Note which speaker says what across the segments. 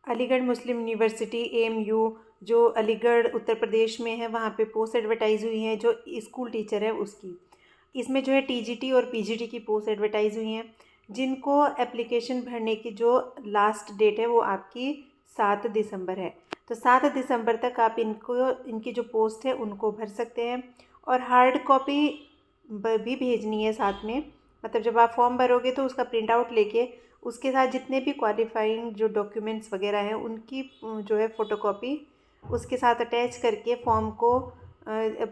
Speaker 1: Aligarh Muslim university AMU जो अलीगढ़ उत्तर प्रदेश में है, वहाँ पे पोस्ट एडवर्टाइज़ हुई हैं जो स्कूल टीचर है उसकी। इसमें जो है TGT और PGT की पोस्ट एडवर्टाइज़ हुई हैं, जिनको एप्लीकेशन भरने की जो लास्ट डेट है वो आपकी 7 दिसंबर है। तो 7 दिसंबर तक आप इनकी जो पोस्ट है उनको भर सकते हैं। और हार्ड कॉपी भी भेजनी है साथ में, मतलब जब आप फॉर्म भरोगे तो उसका प्रिंट आउट लेके उसके साथ जितने भी क्वालिफाइंग जो डॉक्यूमेंट्स वगैरह हैं उनकी जो है फ़ोटोकॉपी उसके साथ अटैच करके फॉर्म को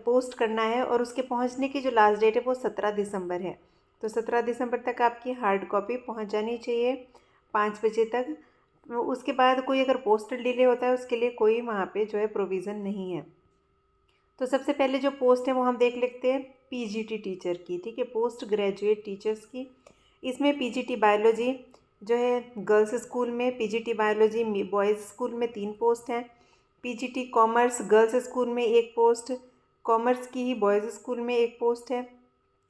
Speaker 1: पोस्ट करना है। और उसके पहुंचने की जो लास्ट डेट है वो 17 दिसंबर है। तो 17 दिसंबर तक आपकी हार्ड कॉपी पहुंच जानी चाहिए 5 बजे तक। उसके बाद कोई अगर पोस्टल डिले होता है उसके लिए कोई वहाँ पे जो है प्रोविज़न नहीं है। तो सबसे पहले जो पोस्ट है वो हम देख लेते हैं PGT टीचर की, ठीक है, पोस्ट ग्रेजुएट टीचर्स की। इसमें PGT बायोलॉजी जो है गर्ल्स स्कूल में, PGT बायोलॉजी बॉयज़ स्कूल में 3 पोस्ट हैं। PGT कॉमर्स गर्ल्स स्कूल में 1 पोस्ट, कॉमर्स की ही बॉयज़ स्कूल में 1 पोस्ट है।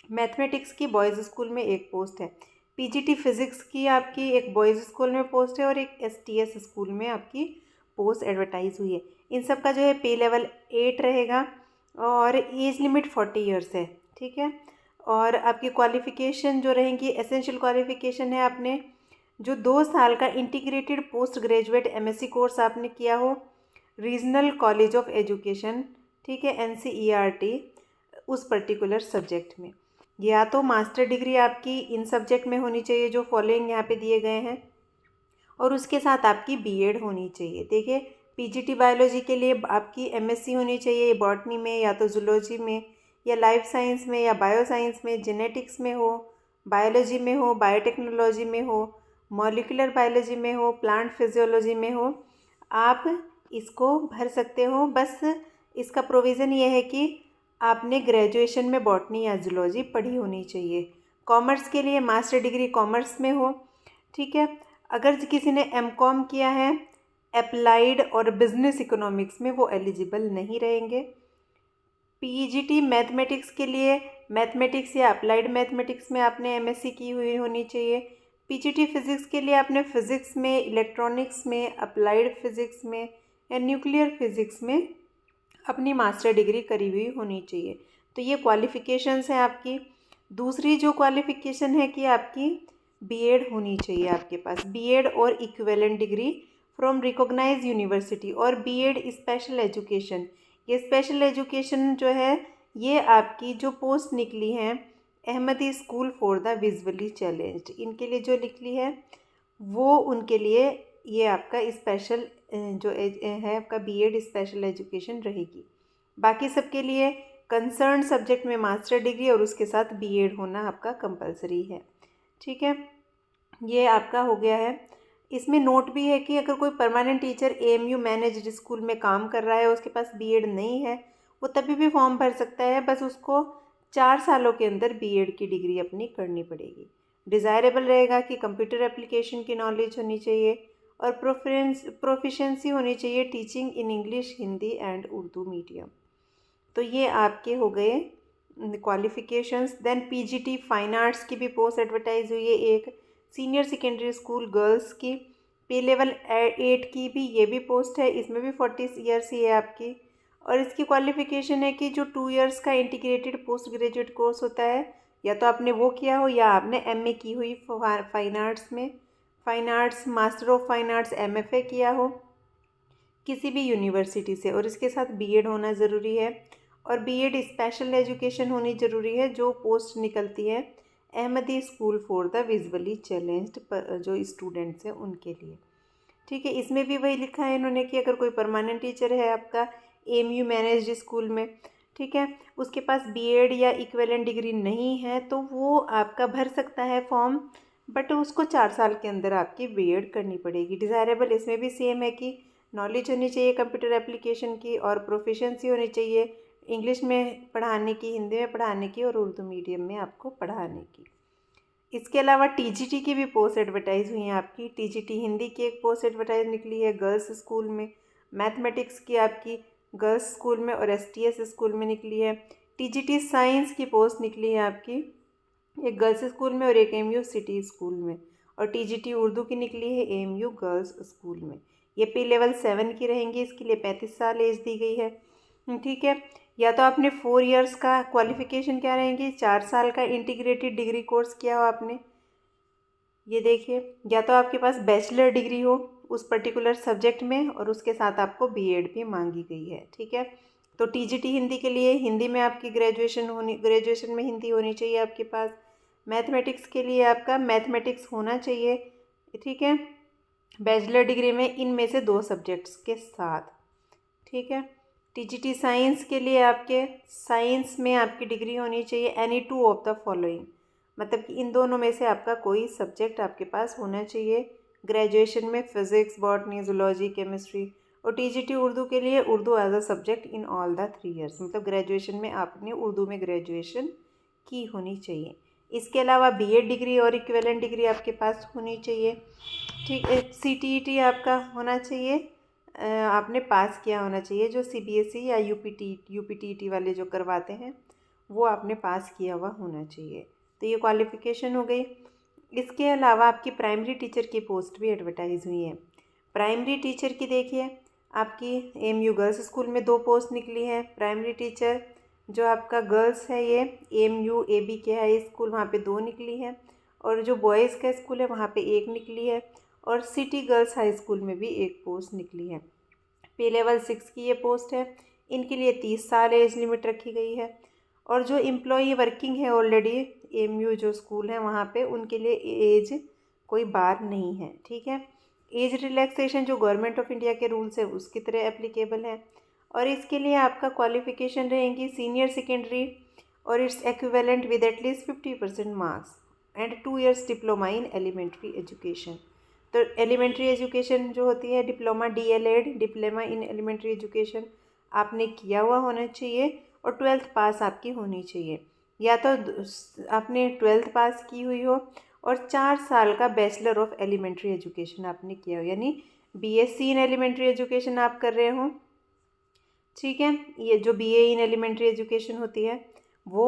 Speaker 1: मैथमेटिक्स की बॉयज़ स्कूल में 1 पोस्ट है। PGT फिज़िक्स की आपकी एक बॉयज़ स्कूल में पोस्ट है और एक STS स्कूल में आपकी पोस्ट एडवर्टाइज हुई है। इन सब का जो है पे लेवल 8 रहेगा और एज लिमिट 40 ईयर्स है, ठीक है। और आपकी क्वालिफ़िकेशन जो रहेंगी, एसेंशियल क्वालिफ़िकेशन है आपने जो 2 साल का integrated post graduate MSc course आपने किया हो रीजनल कॉलेज ऑफ एजुकेशन, ठीक है, NCERT, उस पर्टिकुलर सब्जेक्ट में। या तो मास्टर डिग्री आपकी इन सब्जेक्ट में होनी चाहिए जो फॉलोइंग यहाँ पे दिए गए हैं, और उसके साथ आपकी BEd होनी चाहिए। देखिए PGT बायोलॉजी के लिए आपकी MSc होनी चाहिए बॉटनी में या तो जूलॉजी में या लाइफ साइंस में या बायो साइंस में, जेनेटिक्स में हो, बायोलॉजी में हो, बायोटेक्नोलॉजी में हो, मॉलिकुलर बायोलॉजी में हो, प्लांट फिजियोलॉजी में हो, आप इसको भर सकते हो। बस इसका प्रोविज़न ये है कि आपने ग्रेजुएशन में बॉटनी या जूलॉजी पढ़ी होनी चाहिए। कॉमर्स के लिए मास्टर डिग्री कॉमर्स में हो, ठीक है। अगर किसी ने MCOM किया है अप्लाइड और बिजनेस इकोनॉमिक्स में, वो एलिजिबल नहीं रहेंगे। PGT मैथमेटिक्स के लिए मैथमेटिक्स या अप्लाइड मैथमेटिक्स में आपने MSc की हुई होनी चाहिए। PGT फिज़िक्स के लिए आपने फ़िज़िक्स में, इलेक्ट्रॉनिक्स में, अप्लाइड फ़िज़िक्स में या न्यूक्लियर फ़िज़िक्स में अपनी मास्टर डिग्री करी हुई होनी चाहिए। तो ये क्वालिफ़िकेशंस हैं आपकी। दूसरी जो क्वालिफ़िकेशन है कि आपकी BEd होनी चाहिए आपके पास, BEd और equivalent degree from recognise university. और BEd स्पेशल एजुकेशन, ये स्पेशल एजुकेशन जो है ये आपकी जो पोस्ट निकली है Ahmadi school for the visually challenged, इनके लिए जो निकली है वो उनके लिए ये आपका स्पेशल जो है आपका BEd स्पेशल एजुकेशन रहेगी। बाकी सबके लिए कंसर्न सब्जेक्ट में मास्टर डिग्री और उसके साथ BEd होना आपका कंपलसरी है, ठीक है। ये आपका हो गया है। इसमें नोट भी है कि अगर कोई permanent teacher AMU managed school में काम कर रहा है, उसके पास BEd नहीं है, वो तभी भी फॉर्म भर सकता है। बस उसको 4 सालों के अंदर BEd की डिग्री अपनी करनी पड़ेगी। डिज़ायरेबल रहेगा कि कंप्यूटर एप्लीकेशन की नॉलेज होनी चाहिए और प्रोफिशेंसी होनी चाहिए teaching in English, Hindi and Urdu medium. तो ये आपके हो गए qualifications. Then PGT fine arts की भी पोस्ट एडवर्टाइज हुई है एक, सीनियर सेकेंडरी स्कूल गर्ल्स की पे लेवल 8 की भी ये भी पोस्ट है। इसमें भी 40 ईयर्स ही है आपकी। और इसकी क्वालिफ़िकेशन है कि जो 2 इयर्स का इंटीग्रेटेड पोस्ट ग्रेजुएट कोर्स होता है, या तो आपने वो किया हो या आपने MA की हुई फाइन आर्ट्स में, fine arts master of fine arts MFA किया हो किसी भी यूनिवर्सिटी से, और इसके साथ BEd होना ज़रूरी है। और BEd स्पेशल एजुकेशन होनी ज़रूरी है। जो पोस्ट निकलती है Ahmadi school for the visually challenged जो स्टूडेंट्स हैं उनके लिए, ठीक है। इसमें भी वही लिखा है इन्होंने कि अगर कोई परमानेंट टीचर है आपका AMU मैनेज्ड स्कूल में, ठीक है, उसके पास BEd या इक्विवेलेंट डिग्री नहीं है तो वो आपका भर सकता है फॉर्म, बट उसको 4 साल के अंदर आपकी BEd करनी पड़ेगी। डिज़ायरेबल इसमें भी सेम है कि नॉलेज होनी चाहिए कंप्यूटर एप्लीकेशन की और प्रोफिशेंसी होनी चाहिए इंग्लिश में पढ़ाने की, हिंदी में पढ़ाने की और उर्दू मीडियम में आपको पढ़ाने की। इसके अलावा TGT की भी पोस्ट एडवर्टाइज हुई है आपकी। TGT हिंदी की एक पोस्ट एडवर्टाइज निकली है गर्ल्स स्कूल में, मैथमेटिक्स की आपकी गर्ल्स स्कूल में और STS स्कूल में निकली है। TGT साइंस की पोस्ट निकली है आपकी एक गर्ल्स स्कूल में और एक MU सिटी स्कूल में। और टीजीटी उर्दू की निकली है एएमयू गर्ल्स स्कूल में। ये पे लेवल 7 की रहेंगी, इसके लिए 35 साल एज दी गई है। ठीक है। या तो आपने 4 इयर्स का क्वालिफिकेशन क्या रहेंगी, 4 साल का इंटीग्रेटेड डिग्री कोर्स किया हो आपने, ये देखिए। या तो आपके पास बैचलर डिग्री हो उस पर्टिकुलर सब्जेक्ट में और उसके साथ आपको बीएड भी मांगी गई है। ठीक है। तो टीजीटी हिंदी के लिए हिंदी में आपकी ग्रेजुएशन में हिंदी होनी चाहिए आपके पास। मैथमेटिक्स के लिए आपका मैथमेटिक्स होना चाहिए। ठीक है। बैचलर डिग्री में इनमें से 2 सब्जेक्ट्स के साथ। ठीक है। टीजीटी साइंस के लिए आपके साइंस में आपकी डिग्री होनी चाहिए एनी 2 ऑफ द फॉलोइंग, मतलब कि इन दोनों में से आपका कोई सब्जेक्ट आपके पास होना चाहिए ग्रेजुएशन में, फिजिक्स, बॉटनी, जूलॉजी, केमिस्ट्री। और टीजीटी उर्दू के लिए Urdu as a subject in all the 3 years, मतलब ग्रेजुएशन में आपने उर्दू में ग्रेजुएशन की होनी चाहिए। इसके अलावा बीएड डिग्री और इक्विवेलेंट डिग्री आपके पास होनी चाहिए। ठीक है। सीटीईटी आपका होना चाहिए, आपने पास किया होना चाहिए, जो सीबीएसई या यूपीटीईटी वाले जो करवाते हैं वो आपने पास किया हुआ होना चाहिए। तो ये क्वालिफ़िकेशन हो गई। इसके अलावा आपकी प्राइमरी टीचर की पोस्ट भी एडवर्टाइज़ हुई है। प्राइमरी टीचर की देखिए, आपकी एएमयू गर्ल्स स्कूल में 2 पोस्ट निकली है प्राइमरी टीचर। जो आपका गर्ल्स है ये एएमयू एबी के हाई स्कूल, वहाँ पे 2 निकली है। और जो बॉयज़ का स्कूल है वहाँ पे 1 निकली है। और सिटी गर्ल्स हाई स्कूल में भी 1 पोस्ट निकली है। पे लेवल 6 की ये पोस्ट है। इनके लिए 30 साल एज लिमिट रखी गई है। और जो एम्प्लॉई वर्किंग है ऑलरेडी एएमयू जो स्कूल है वहाँ पे, उनके लिए एज कोई बार नहीं है। ठीक है। एज रिलैक्सेशन जो गवर्नमेंट ऑफ इंडिया के रूल्स है उसकी तरह एप्लीकेबल है। और इसके लिए आपका क्वालिफ़िकेशन रहेंगी सीनियर सेकेंडरी और its equivalent with at least 50% marks and 2 years diploma in elementary education. तो एलिमेंट्री एजुकेशन जो होती है diploma, DElEd, diploma in elementary education आपने किया हुआ होना चाहिए और 12th पास आपकी होनी चाहिए। या तो आपने 12th पास की हुई हो और 4 साल का बैचलर ऑफ एलिमेंट्री एजुकेशन आपने किया हो, यानी बीएससी इन एलिमेंट्री एजुकेशन आप कर रहे हो। ठीक है। ये जो बीए इन एलिमेंट्री एजुकेशन होती है वो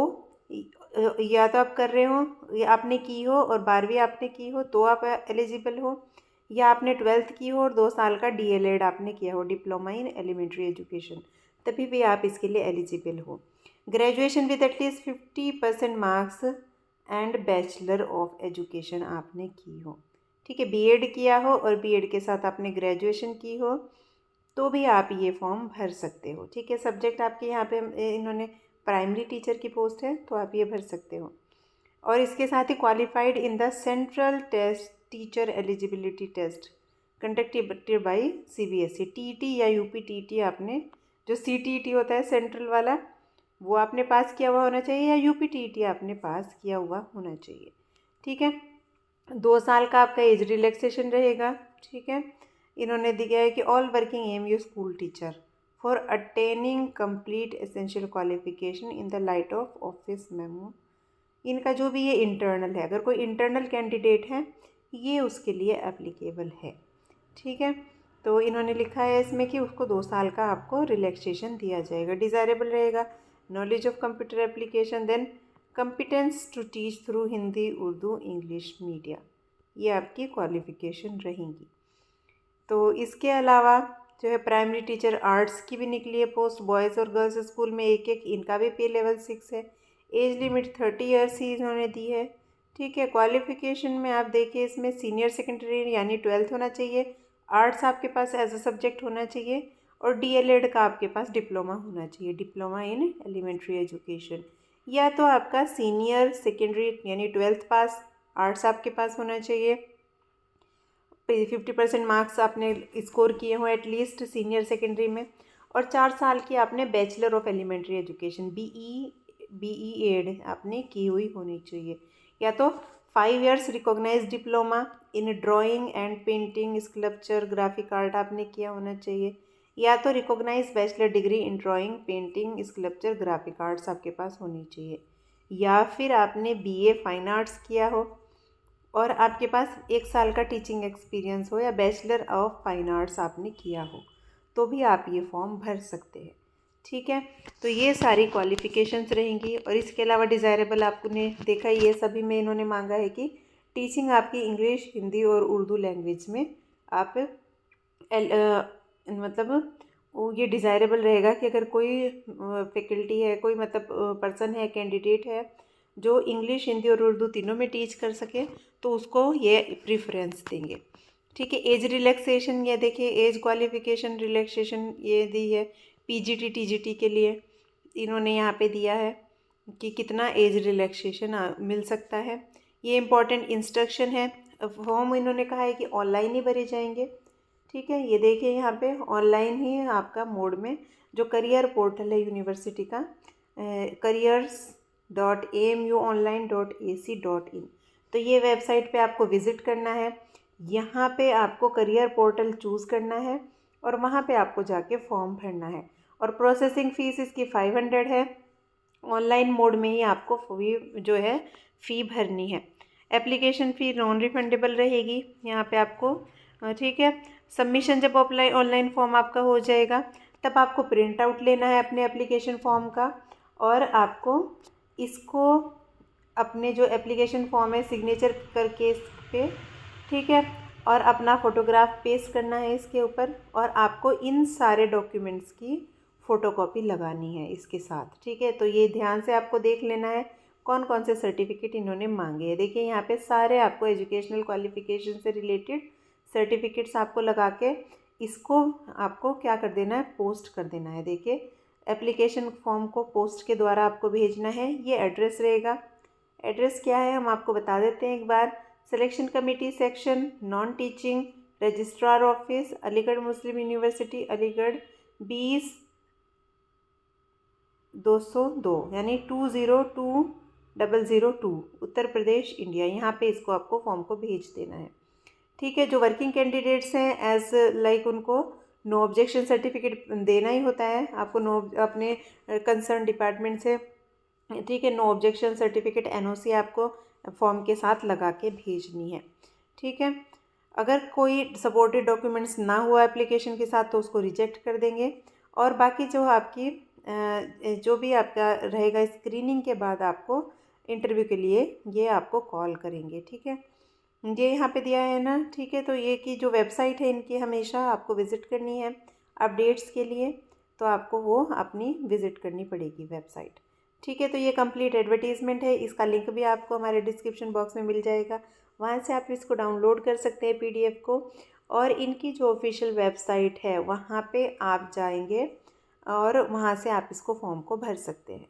Speaker 1: या तो आप कर रहे हो, या आपने की हो और 12वीं आपने की हो तो आप एलिजिबल हो, या आपने 12th की हो और 2 साल का डीएलएड आपने किया हो, डिप्लोमा इन एलिमेंट्री एजुकेशन, तभी भी आप इसके लिए एलिजिबल हो। Graduation with at least 50% marks and bachelor of education आपने की हो। ठीक है। बीएड किया हो और बीएड के साथ आपने ग्रेजुएशन की हो तो भी आप ये फॉर्म भर सकते हो। ठीक है। सब्जेक्ट आपके यहाँ पे इन्होंने प्राइमरी टीचर की पोस्ट है तो आप ये भर सकते हो। और इसके साथ ही qualified in the central test teacher eligibility test conducted by CBSE, TET या यूपीटीईटी आपने, जो सीटीईटी होता है सेंट्रल वाला, वो आपने पास किया हुआ होना चाहिए, या यूपीटीईटी आपने पास किया हुआ होना चाहिए। ठीक है। 2 साल का आपका एज रिलैक्सेशन रहेगा। ठीक है। इन्होंने दिया है कि all working AMU school teacher for attaining complete essential qualification in the light of office memo, इनका जो भी ये इंटरनल है, अगर कोई इंटरनल कैंडिडेट है ये उसके लिए एप्लीकेबल है। ठीक है। तो इन्होंने लिखा है इसमें कि उसको 2 साल का आपको रिलैक्सेशन दिया जाएगा। डिज़ायरेबल रहेगा knowledge of computer application, then competence to teach through Hindi, Urdu, English media, ये आपकी क्वालिफ़िकेशन रहेंगी। तो इसके अलावा जो है प्राइमरी टीचर आर्ट्स की भी निकली है पोस्ट, बॉयज़ और गर्ल्स स्कूल में 1-1, इनका भी पे लेवल 6 है। एज लिमिट 30 ईयर्स ही इन्होंने दी है। ठीक है। क्वालिफ़िकेशन में आप देखिए इसमें सीनियर सेकेंडरी यानी 12th होना चाहिए, आर्ट्स आपके पास एज अ सब्जेक्ट होना चाहिए और डीएलएड का आपके पास डिप्लोमा होना चाहिए, डिप्लोमा इन एलिमेंट्री एजुकेशन। या तो आपका सीनियर सेकेंडरी यानी 12th पास आर्ट्स आपके पास होना चाहिए, 50% मार्क्स आपने स्कोर किए हो एटलीस्ट सीनियर सेकेंडरी में, और 4 साल की आपने bachelor of elementary education BE Ed आपने की हुई होनी चाहिए। या तो 5 years recognise diploma in drawing and painting, sculpture, graphic art आपने किया होना चाहिए, या तो recognise bachelor degree in drawing, painting, sculpture, graphic arts आपके पास होनी चाहिए, या फिर आपने बीए फाइन आर्ट्स किया हो और आपके पास 1 साल का टीचिंग एक्सपीरियंस हो, या बैचलर ऑफ फाइन आर्ट्स आपने किया हो, तो भी आप ये फॉर्म भर सकते हैं। ठीक है। तो ये सारी क्वालिफ़िकेशंस रहेंगी। और इसके अलावा डिज़ायरेबल आपने देखा ये सभी में इन्होंने मांगा है कि टीचिंग आपकी इंग्लिश, हिंदी और उर्दू लैंग्वेज में आप मतलब ये डिज़ायरेबल रहेगा कि अगर कोई फैकल्टी है, कोई मतलब पर्सन है, कैंडिडेट है जो इंग्लिश, हिंदी और उर्दू तीनों में टीच कर सके तो उसको ये प्रेफरेंस देंगे। ठीक है। एज रिलैक्सेशन, ये देखिए एज क्वालिफिकेशन रिलैक्सेशन ये दी है पीजीटी टीजीटी के लिए, इन्होंने यहाँ पे दिया है कि कितना एज रिलैक्सेशन मिल सकता है। ये इम्पॉर्टेंट इंस्ट्रक्शन है। फॉर्म इन्होंने कहा है कि ऑनलाइन ही भरे जाएंगे। ठीक है, ये देखिए यहाँ पे ऑनलाइन ही आपका मोड में जो करियर पोर्टल है यूनिवर्सिटी का, careers.amuonline.ac.in, तो ये वेबसाइट पे आपको विज़िट करना है। यहाँ पे आपको करियर पोर्टल चूज़ करना है और वहाँ पे आपको जाके फॉर्म भरना है और प्रोसेसिंग फ़ीस इसकी 500 है। ऑनलाइन मोड में ही आपको जो है फ़ी भरनी है। एप्लीकेशन फ़ी नॉन रिफंडेबल रहेगी यहाँ पे आपको। ठीक है। सबमिशन जब ऑनलाइन फॉर्म आपका हो जाएगा तब आपको प्रिंट आउट लेना है अपने एप्लीकेशन फॉर्म का और आपको इसको अपने जो एप्लीकेशन फॉर्म है सिग्नेचर करके इस पे, ठीक है, और अपना फ़ोटोग्राफ पेस्ट करना है इसके ऊपर और आपको इन सारे डॉक्यूमेंट्स की फ़ोटोकॉपी लगानी है इसके साथ। ठीक है, तो ये ध्यान से आपको देख लेना है कौन कौन से सर्टिफिकेट इन्होंने मांगे हैं। देखिए यहाँ पे सारे आपको एजुकेशनल क्वालिफिकेशन से रिलेटेड सर्टिफिकेट्स आपको लगा के इसको आपको क्या कर देना है, पोस्ट कर देना है। देखिए एप्लीकेशन फॉर्म को पोस्ट के द्वारा आपको भेजना है। ये एड्रेस रहेगा। एड्रेस क्या है हम आपको बता देते हैं एक बार। Selection committee section, non teaching, registrar office, Aligarh Muslim University, Aligarh 20-202 यानी 202002, उत्तर प्रदेश, इंडिया। यहाँ पे इसको आपको फॉर्म को भेज देना है। ठीक है। जो वर्किंग कैंडिडेट्स हैं एज लाइक उनको नो ऑब्जेक्शन सर्टिफिकेट देना ही होता है आपको, नो अपने कंसर्न डिपार्टमेंट से। ठीक है, नो ऑब्जेक्शन सर्टिफिकेट एनओसी आपको फॉर्म के साथ लगा के भेजनी है। ठीक है। अगर कोई सपोर्टेड डॉक्यूमेंट्स ना हुआ एप्लीकेशन के साथ तो उसको रिजेक्ट कर देंगे और बाकी जो आपकी जो भी आपका रहेगा स्क्रीनिंग के बाद आपको इंटरव्यू के लिए ये आपको कॉल करेंगे। ठीक है, ये यहाँ पे दिया है ना। ठीक है, तो ये की जो वेबसाइट है इनकी हमेशा आपको विज़िट करनी है अपडेट्स के लिए, तो आपको वो अपनी विज़िट करनी पड़ेगी वेबसाइट। ठीक है, तो ये कंप्लीट एडवर्टीज़मेंट है, इसका लिंक भी आपको हमारे डिस्क्रिप्शन बॉक्स में मिल जाएगा, वहाँ से आप इसको डाउनलोड कर सकते हैं पीडीएफ को। और इनकी जो ऑफिशियल वेबसाइट है वहाँ पे आप जाएंगे और वहाँ से आप इसको फॉर्म को भर सकते हैं।